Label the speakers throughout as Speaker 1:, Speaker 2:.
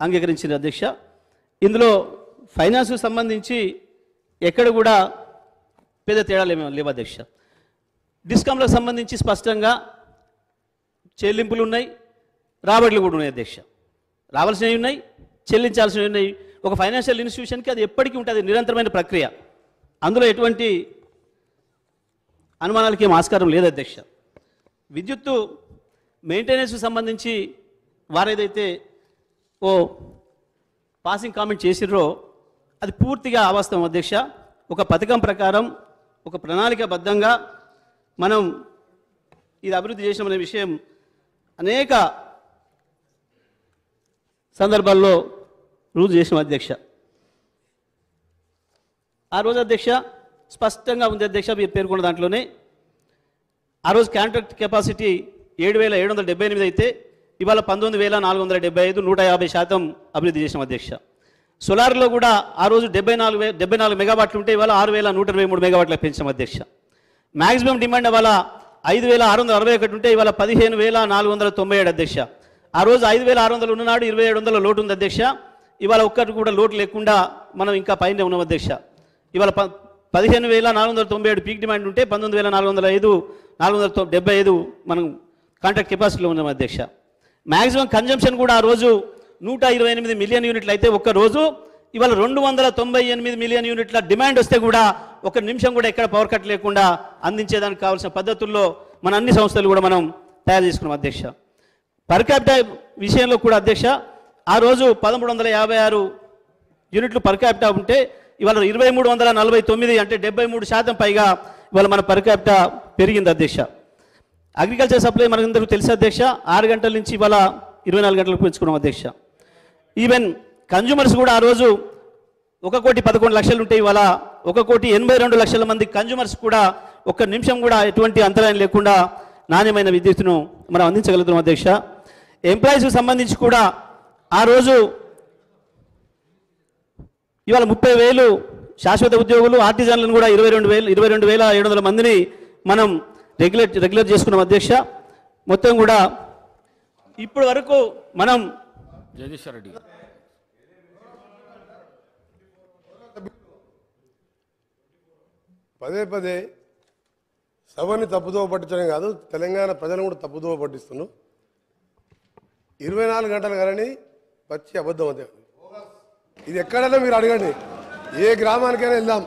Speaker 1: అంగీకరించిన అధ్యక్ష. ఇందులో ఫైనాన్స్కు సంబంధించి ఎక్కడ కూడా పెద్ద తేడాలు ఏమీ లేవు అధ్యక్ష. డిస్కామ్లకు సంబంధించి స్పష్టంగా చెల్లింపులు ఉన్నాయి, రాబడులు కూడా ఉన్నాయి అధ్యక్ష. రావాల్సినవి ఉన్నాయి, చెల్లించాల్సినవి ఉన్నాయి. ఒక ఫైనాన్షియల్ ఇన్స్టిట్యూషన్కి అది ఎప్పటికీ ఉంటుంది, నిరంతరమైన ప్రక్రియ. అందులో ఎటువంటి అనుమానాలకి ఏం ఆస్కారం లేదు అధ్యక్ష. విద్యుత్తు మెయింటెనెన్స్కు సంబంధించి వారేదైతే ఓ పాసింగ్ కామెంట్ చేసిర్రో అది పూర్తిగా అవాస్తవం అధ్యక్ష. ఒక పథకం ప్రకారం ఒక ప్రణాళికాబద్ధంగా మనం ఇది అభివృద్ధి చేసినామనే విషయం అనేక సందర్భాల్లో రుజువు చేసినాం అధ్యక్ష. ఆ రోజు అధ్యక్ష స్పష్టంగా ఉంది అధ్యక్ష, మీరు పేర్కొన్న దాంట్లోనే ఆ రోజు కాంట్రాక్ట్ కెపాసిటీ 7,778 అయితే ఇవాళ 19,475, 150% అభివృద్ధి చేసినాం అధ్యక్ష. సోలార్లో కూడా ఆ రోజు 74 మెగావాట్లు ఉంటే ఇవాళ 6,123 మెగావాట్లకు పెంచాం అధ్యక్ష. మ్యాక్సిమం డిమాండ్ ఇవాళ 5,661 ఉంటే ఇవాళ 15,497 అధ్యక్ష. ఆ రోజు 5,600 ఉన్ననాడు 2,700 లోటు ఉంది అధ్యక్ష. ఇవాళ ఒక్కటి కూడా లోటు లేకుండా మనం ఇంకా పైన ఉన్నాం అధ్యక్ష. ఇవాళ 15,497 పీక్ డిమాండ్ ఉంటే 19,475 మనం కాంట్రాక్ట్ కెపాసిటీలో ఉన్నాం అధ్యక్ష. మ్యాక్సిమం కన్జంప్షన్ కూడా ఆ రోజు 128 మిలియన్ యూనిట్లు అయితే ఒక్క రోజు ఇవాళ 298 మిలియన్ యూనిట్ల డిమాండ్ వస్తే కూడా ఒక నిమిషం కూడా ఎక్కడ పవర్ కట్ లేకుండా అందించేదానికి కావాల్సిన పద్ధతుల్లో మన అన్ని సంస్థలు కూడా మనం తయారు చేసుకున్నాం అధ్యక్ష. పర్ క్యాపిటల్ విషయంలో కూడా అధ్యక్ష ఆ రోజు 1,356 యూనిట్లు పర్ క్యాపిటల్ ఉంటే ఇవాళ 2,349 అంటే 73% పైగా ఇవాళ మన పర్ క్యాపిటల్ పెరిగింది అధ్యక్ష. అగ్రికల్చర్ సప్లై మనకందరికీ తెలుసు అధ్యక్ష, 6 గంటల నుంచి ఇవాళ 24 గంటలకు పెంచుకున్నాం అధ్యక్ష. ఈవెన్ కన్జ్యూమర్స్ కూడా ఆ రోజు 1,11,00,000 ఉంటే ఇవాళ 1,82,00,000 మంది కన్జ్యూమర్స్ కూడా ఒక్క నిమిషం కూడా ఎటువంటి అంతరాయం లేకుండా నాణ్యమైన విద్యుత్తును మనం అందించగలుగుతున్నాం అధ్యక్ష. ఎంప్లాయీస్కి సంబంధించి కూడా ఆ రోజు ఇవాళ 30,000 శాశ్వత ఉద్యోగులు, ఆర్టిజన్లను కూడా 22,700 మందిని మనం రెగ్యులేట్ చేసుకున్నాం అధ్యక్ష. మొత్తం కూడా ఇప్పటి వరకు మనం
Speaker 2: జగదీశ్వర్ రెడ్డి
Speaker 3: పదే సభని తప్పుదోవ పట్టించడం కాదు, తెలంగాణ ప్రజలను కూడా తప్పుదోవ పట్టిస్తున్నాం. 24 గంటలు కానీ పచ్చి అబద్ధం అదే. ఇది ఎక్కడైనా మీరు అడగండి, ఏ గ్రామానికైనా వెళ్దాం,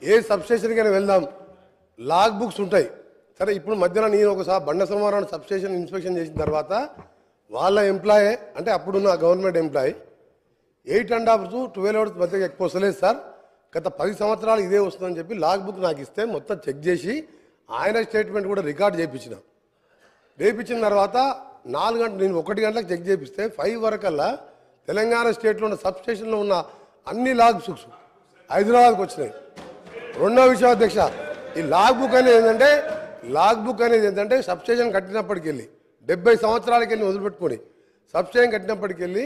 Speaker 3: ఏ సబ్స్టేషన్కైనా వెళ్దాం, లాగ్ బుక్స్ ఉంటాయి. సరే ఇప్పుడు మధ్యలో నేను ఒకసారి బండ సోమవారం సబ్స్టేషన్ ఇన్స్పెక్షన్ చేసిన తర్వాత వాళ్ళ ఎంప్లాయీ అంటే అప్పుడున్న గవర్నమెంట్ ఎంప్లాయీ 8.5 to 12 hours మధ్య ఎక్కువ వస్తలేదు సార్, గత 10 సంవత్సరాలు ఇదే వస్తుందని చెప్పి లాగ్ బుక్ నాకు ఇస్తే మొత్తం చెక్ చేసి ఆయన స్టేట్మెంట్ కూడా రికార్డ్ చేయించిన. చేయించిన తర్వాత 4 గంటలు నేను 1 గంటలకు చెక్ చేపిస్తే 5 వరకల్లా తెలంగాణ స్టేట్లో ఉన్న సబ్స్టేషన్లో ఉన్న అన్ని లాగ్ బుక్స్ హైదరాబాద్కి వచ్చినాయి. రెండో విషయం అధ్యక్ష, ఈ లాగ్ బుక్ అనేది ఏంటంటే సబ్స్టేషన్ కట్టినప్పటికెళ్ళి 70 సంవత్సరాలకి వెళ్ళి వదిలిపెట్టుకొని సబ్స్టేషన్ కట్టినప్పటికెళ్ళి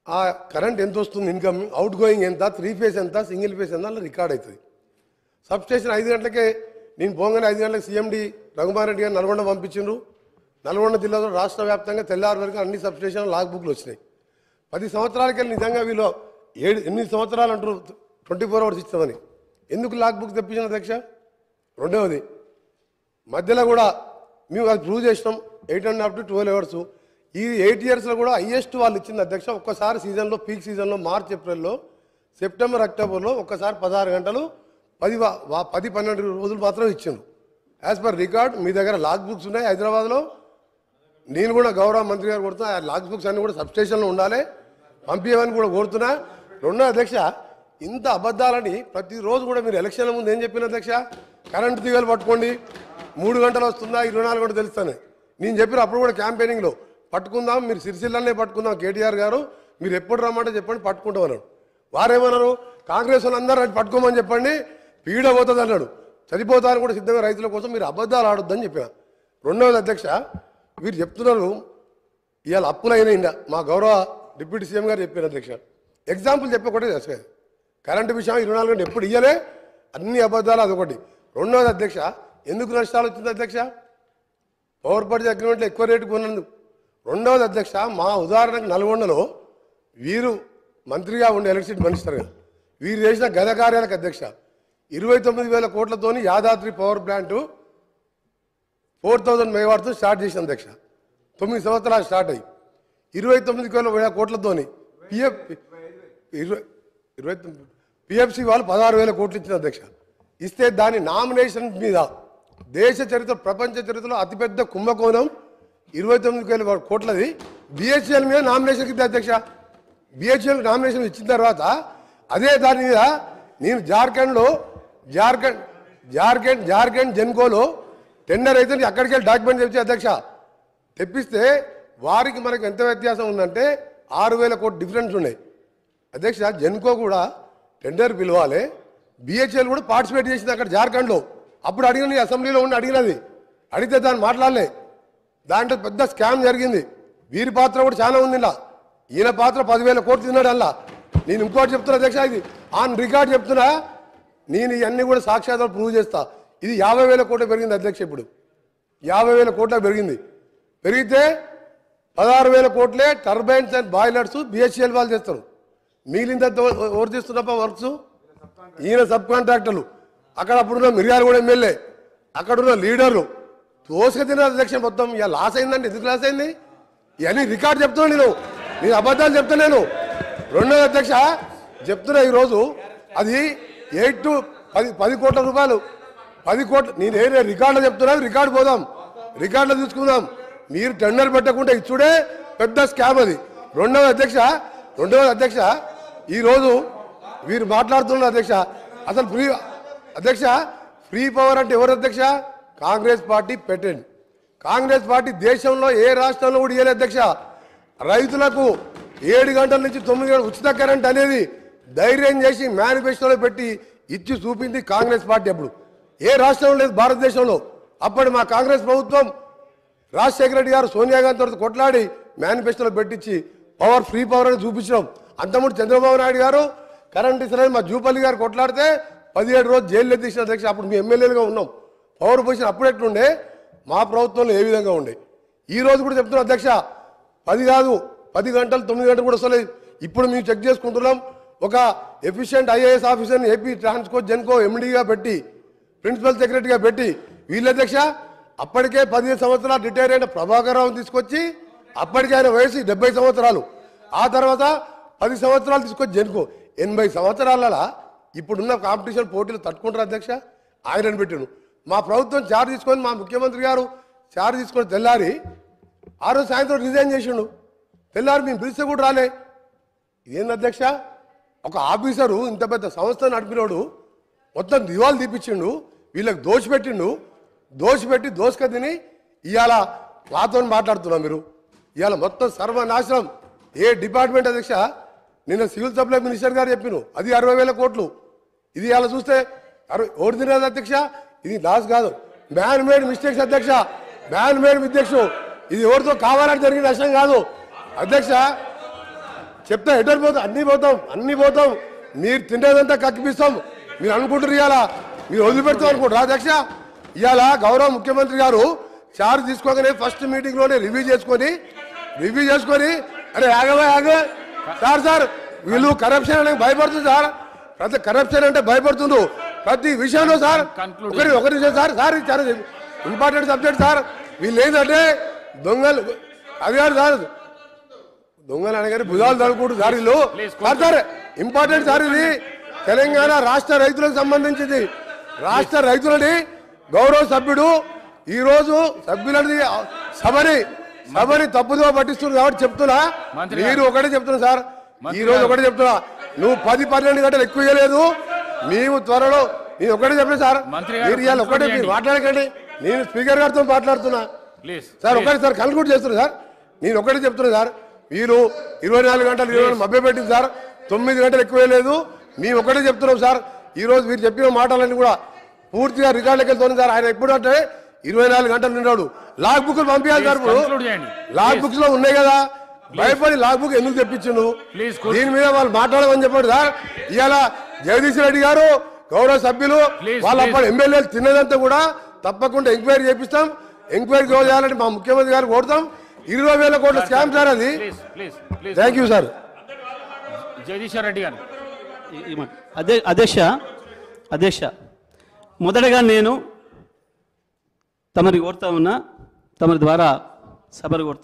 Speaker 3: ఆ కరెంట్ ఎంత వస్తుంది, ఇన్కమ్, అవుట్ గోయింగ్ ఎంత, 3 phase ఎంత, సింగిల్ ఫేస్ ఎంత అలా రికార్డ్ అవుతుంది. సబ్స్టేషన్ 5 గంటలకే నేను పోగానే 5 గంటలకు CMD రఘుమాన్ రెడ్డి గారు నల్గొండ పంపించిండ్రు. నల్గొండ జిల్లాలో రాష్ట్ర వ్యాప్తంగా తెల్లారి వరకు అన్ని సబ్స్టేషన్ లాగ్ బుక్లు వచ్చినాయి. 10 సంవత్సరాలకి వెళ్ళి నిజంగా వీళ్ళు 8 సంవత్సరాలు అంటారు 24 hours ఇస్తామని, ఎందుకు లాగ్ బుక్ తెప్పించిన అధ్యక్ష? రెండవది మధ్యలో కూడా మేము అది ప్రూవ్ చేసినాం 8.5 to 12 hours. ఈ 8 yearsలో కూడా హైయెస్ట్ వాళ్ళు ఇచ్చింది అధ్యక్ష. ఒక్కసారి సీజన్లో పీక్ సీజన్లో మార్చ్ ఏప్రిల్లో సెప్టెంబర్ అక్టోబర్లో ఒక్కసారి 16 గంటలు 10-12 రోజులు మాత్రం ఇచ్చిండ్రు. యాజ్ పర్ రికార్డ్ మీ దగ్గర లాగ్ బుక్స్ ఉన్నాయి హైదరాబాద్లో. నేను కూడా గౌరవ మంత్రి గారు కొడుతున్నా, ఆ లాగ్ బుక్స్ అన్నీ కూడా సబ్స్టేషన్లో ఉండాలి, పంపించమని కూడా కోరుతున్నా. రెండో అధ్యక్ష, ఇంత అబద్ధాలని ప్రతిరోజు కూడా మీరు ఎలక్షన్ల ముందు ఏం చెప్పిన అధ్యక్ష, కరెంటు తీగలు పట్టుకోండి 3 గంటలు వస్తుందా 24 గంటలు తెలుస్తాను నేను చెప్పిన. అప్పుడు కూడా క్యాంపెయినింగ్లో పట్టుకుందాం, మీరు సిరిసిల్లనే పట్టుకుందాం, కేటీఆర్ గారు మీరు ఎప్పుడు రమ్మంటే చెప్పండి పట్టుకుంటాం అన్నాడు. వారేమన్నారు, కాంగ్రెస్ వాళ్ళు అందరూ పట్టుకోమని చెప్పండి పీడ పోతుంది అన్నాడు. చనిపోతారని కూడా సిద్ధంగా రైతుల కోసం మీరు అబద్ధాలు ఆడొద్దని చెప్పిన. రెండవది అధ్యక్ష, వీరు చెప్తున్నారు ఇవాళ అప్పులైనా మా గౌరవ డిప్యూటీ సీఎం గారు చెప్పారు అధ్యక్ష. ఎగ్జాంపుల్ చెప్పకూడదు అసలు కరెంటు విషయం 24 గంటలు ఎప్పుడు ఇయ్యలే, అన్ని అబద్ధాలు అదొకటి. రెండవది అధ్యక్ష, ఎందుకు నష్టాలు వచ్చింది అధ్యక్ష? పవర్ పర్చేజ్ అగ్రిమెంట్లో ఎక్కువ రేటు కొన్నందుకు రెండవది అధ్యక్ష, మా ఉదాహరణకు నల్గొండలో వీరు మంత్రిగా ఉండే ఎలక్ట్రిసిటీ మినిస్టర్గా వీరు చేసిన గత కార్యాలకు అధ్యక్ష 29,000 కోట్లతోని యాదాద్రి పవర్ ప్లాంట్ 4,000 మెగావాట్తో స్టార్ట్ చేసిన అధ్యక్ష. 9 సంవత్సరాలు స్టార్ట్ అయ్యి 29,000 కోట్లతోని పిఎఫ్సి వాళ్ళు 16,000 కోట్లు ఇచ్చిన అధ్యక్ష. ఇస్తే దాని నామినేషన్ మీద దేశ చరిత్ర ప్రపంచ చరిత్రలో అతిపెద్ద కుంభకోణం 29,000 కోట్లది బిహెచ్ఎల్ మీద నామినేషన్ ఇద్దా అధ్యక్ష. బిహెచ్ఎల్ నామినేషన్ ఇచ్చిన తర్వాత అదే దాని మీద నేను జార్ఖండ్ జెన్కోలో టెండర్ అయితే అక్కడికి వెళ్ళి డాక్యుమెంట్ తెచ్చి అధ్యక్ష తెప్పిస్తే వారికి మనకు ఎంత వ్యత్యాసం ఉందంటే 6,000 కోట్లు డిఫరెన్స్ ఉన్నాయి అధ్యక్ష. జెన్కో కూడా టెండర్ పిలవాలి, బిహెచ్ఎల్ కూడా పార్టిసిపేట్ చేసింది అక్కడ జార్ఖండ్లో. అప్పుడు అడిగిన అసెంబ్లీలో ఉండి అడిగినది, అడిగితే దాన్ని మాట్లాడలే. దాంట్లో పెద్ద స్కామ్ జరిగింది. వీరి పాత్ర కూడా చాలా ఉంది ఇలా. ఈయన పాత్ర 10,000 కోట్లు తిన్నాడు అలా. నేను ఇంకోటి చెప్తున్నా అధ్యక్ష, ఇది ఆన్ రికార్డ్ చెప్తున్నా, నేను ఇవన్నీ కూడా సాక్ష్యాధారాలు ప్రూవ్ చేస్తా. ఇది 50,000 కోట్లు పెరిగింది అధ్యక్ష. ఇప్పుడు 50,000 కోట్ల పెరిగింది. పెరిగితే 16,000 కోట్లే టర్బైన్స్ అండ్ బాయిలర్స్ బిహెచ్ఎల్ వాళ్ళు చేస్తారు. మిగిలింత ఎవరు చేస్తున్నప్ప వర్క్స్ ఈయన సబ్ కాంట్రాక్టర్లు. అక్కడ అప్పుడున్న మిర్యాలగూడ ఎమ్మెల్యే, అక్కడున్న లీడర్లు తోసుక తిన్నారు అధ్యక్ష. మొత్తం ఇక లాస్ అయిందండి. ఎందుకు లాస్ అయింది? ఇవన్నీ రికార్డు చెప్తున్నా, నేను అబద్ధాలు చెప్తా. నేను రెండోది అధ్యక్ష చెప్తున్నా, ఈరోజు అది 8 to 10 కోట్ల రూపాయలు, 10 కోట్లు. నేను ఏ రికార్డులో చెప్తున్నా, రికార్డు పోదాం, రికార్డులో చూసుకుందాం. మీరు టెండర్ పెట్టకుండా ఇచ్చుడే పెద్ద స్కామ్ అది. రెండవది అధ్యక్ష ఈరోజు వీరు మాట్లాడుతున్నారు అధ్యక్ష. అసలు ఫ్రీ పవర్ అంటే ఎవరు అధ్యక్ష? కాంగ్రెస్ పార్టీ పెట్టండి. కాంగ్రెస్ పార్టీ దేశంలో ఏ రాష్ట్రంలో కూడా ఇవ్వలేదు అధ్యక్ష. రైతులకు 7 గంటల నుంచి 9 గంటలు ఉచిత కరెంట్ అనేది ధైర్యం చేసి మేనిఫెస్టోలో పెట్టి ఇచ్చి చూపింది కాంగ్రెస్ పార్టీ. అప్పుడు ఏ రాష్ట్రంలో లేదు భారతదేశంలో. అప్పుడు మా కాంగ్రెస్ ప్రభుత్వం రాజశేఖర రెడ్డి గారు సోనియా గాంధీ తర్వాత కొట్లాడి మేనిఫెస్టోలో పెట్టించి ఫ్రీ పవర్ అని చూపించడం. అంతకుముందు చంద్రబాబు నాయుడు గారు కరెంట్ ఇస్తారని మా జూపల్లి గారు కొట్లాడితే 17 రోజులు జైల్లో తీసిన అధ్యక్ష. అప్పుడు మీ ఎమ్మెల్యేలుగా ఉన్నాం. పవర్ పొజిషన్ అప్పుడు ఎట్లుండే, మా ప్రభుత్వంలో ఏ విధంగా ఉండే. ఈ రోజు కూడా చెప్తున్నాం అధ్యక్ష, 10 కాదు 10 గంటలు 9 గంటలు కూడా వస్తలేదు. ఇప్పుడు మేము చెక్ చేసుకుంటున్నాం. ఒక ఎఫిషియెంట్ ఐఏఎస్ ఆఫీసర్ని ఏపీ ట్రాన్స్కో జెన్కో ఎండీగా పెట్టి ప్రిన్సిపల్ సెక్రటరీగా పెట్టి వీళ్ళ అధ్యక్ష అప్పటికే 15 సంవత్సరాలు రిటైర్ అయిన ప్రభాకర్ రావుని తీసుకొచ్చి, అప్పటికే ఆయన వయసు 70 సంవత్సరాలు, ఆ తర్వాత 10 సంవత్సరాలు తీసుకొచ్చి జెన్కో 80 సంవత్సరాల ఇప్పుడున్న కాంపిటీషన్ పోటీలు తట్టుకుంటారు అధ్యక్ష. ఆయనను పెట్టాను. మా ప్రభుత్వం చార్జ్ తీసుకొని, మా ముఖ్యమంత్రి గారు చార్జ్ తీసుకొని తెల్లారి ఆ రోజు సాయంత్రం రిజైన్ చేసిండు. తెల్లారి మేము పిలిస్తే కూడా రాలే. ఇదేంది అధ్యక్ష? ఒక ఆఫీసరు ఇంత పెద్ద సంస్థ నడిపినోడు మొత్తం దివాలు తీపిచ్చిండు, వీళ్ళకి దోషపెట్టి దోసుక తిని ఇవాళ మాతో మాట్లాడుతున్నాం. మీరు ఇవాళ మొత్తం సర్వనాశనం. ఏ డిపార్ట్మెంట్ అధ్యక్ష? నిన్న సివిల్ సప్లై మినిస్టర్ గారు చెప్పిను అది 60,000 కోట్లు. ఇది ఇవాళ చూస్తే ఓడి తినేది అధ్యక్ష. ఇది లాస్ కాదు, మ్యాన్ మేడ్ మిస్టేక్స్ అధ్యక్ష. Man made mistakes. ఇది ఎవరితో కావాలని జరిగిన నష్టం కాదు అధ్యక్ష. చెప్తా ఎటర్ పోతాం, అన్ని పోతాం. మీరు తినేదంతా కక్కిపిస్తాం. మీరు అనుకుంటారు ఇవాళ మీరు వదిలిపెడతాం అనుకుంటారు అధ్యక్ష. ఇవాళ గౌరవ ముఖ్యమంత్రి గారు చార్జ్ తీసుకోగానే ఫస్ట్ మీటింగ్లోనే రివ్యూ చేసుకొని అరే ఆగవే సార్ వీళ్ళు కరప్షన్ అనేది భయపడుతుంది సార్. ప్రతి కరప్షన్ అంటే భయపడుతుండ్రు ప్రతి విషయంలో సార్. ఒక నిమిషం సార్ చాలా ఇంపార్టెంట్ సబ్జెక్ట్ సార్. వీళ్ళు ఏంటంటే దొంగలు అది కాదు సార్, దొంగలు అనగానే భుజాలు తడుకుంటు సార్ వీళ్ళు సార్. ఇంపార్టెంట్ సార్ ఇది. తెలంగాణ రాష్ట్ర రైతులకు సంబంధించింది. రాష్ట్ర రైతులని గౌరవ సభ్యుడు ఈరోజు సభ్యులని సభని తప్పుదో పట్టిస్తున్నారు కాబట్టి చెప్తున్నా. మీరు ఒకటే చెప్తున్నా సార్, ఈ రోజు ఒకటే చెప్తున్నా, నువ్వు 10-12 గంటలు ఎక్కువ ఇవ్వలేదు. మేము త్వరలో నేను ఒకటే చెప్పిన సార్, మీరు ఇవాళ ఒకటే మీరు మాట్లాడకండి. నేను స్పీకర్ గారితో మాట్లాడుతున్నా సార్. ఒకటే సార్ కన్క్లూడ్ చేస్తున్నా సార్. నేను ఒకటే చెప్తున్నా సార్, మీరు 24 గంటలు 20 మభ్య పెట్టింది సార్. 9 గంటలు ఎక్కువ లేదు. మేము ఒకటే చెప్తున్నాం సార్. ఈ రోజు మీరు చెప్పిన మాటలన్నీ కూడా పూర్తిగా రికార్డులకి వెళ్తుంది సార్. ఆయన ఎప్పుడు అంటే 24 గంటలు నిన్నాడు. లాగ్ బుక్లు పంపించాలి సార్. ఇప్పుడు లాగ్ బుక్స్ లో ఉన్నాయి కదా, భయపడి లాగ్ బుక్ ఎందుకు తెప్పించిండు? దీని మీద వాళ్ళు మాట్లాడమని చెప్పండి సార్. ఇవాళ జగదీష్ రెడ్డి గారు గౌరవ సభ్యులు వాళ్ళ అప్పుడు ఎమ్మెల్యేలు తిన్నదంతా కూడా తప్పకుండా ఎంక్వైరీ చేపిస్తాం. ఎంక్వైరీ చేయాలంటే మా ముఖ్యమంత్రి గారు కోరుతాం. 20,000 కోట్ల స్కామ్ సార్ అది. Thank you sir.
Speaker 2: Jagadishwar Reddy గారు.
Speaker 1: అధ్యక్ష మొదటగా నేను తమరి కోరుతా ఉన్నా, తమరి ద్వారా సభలు కోరుతా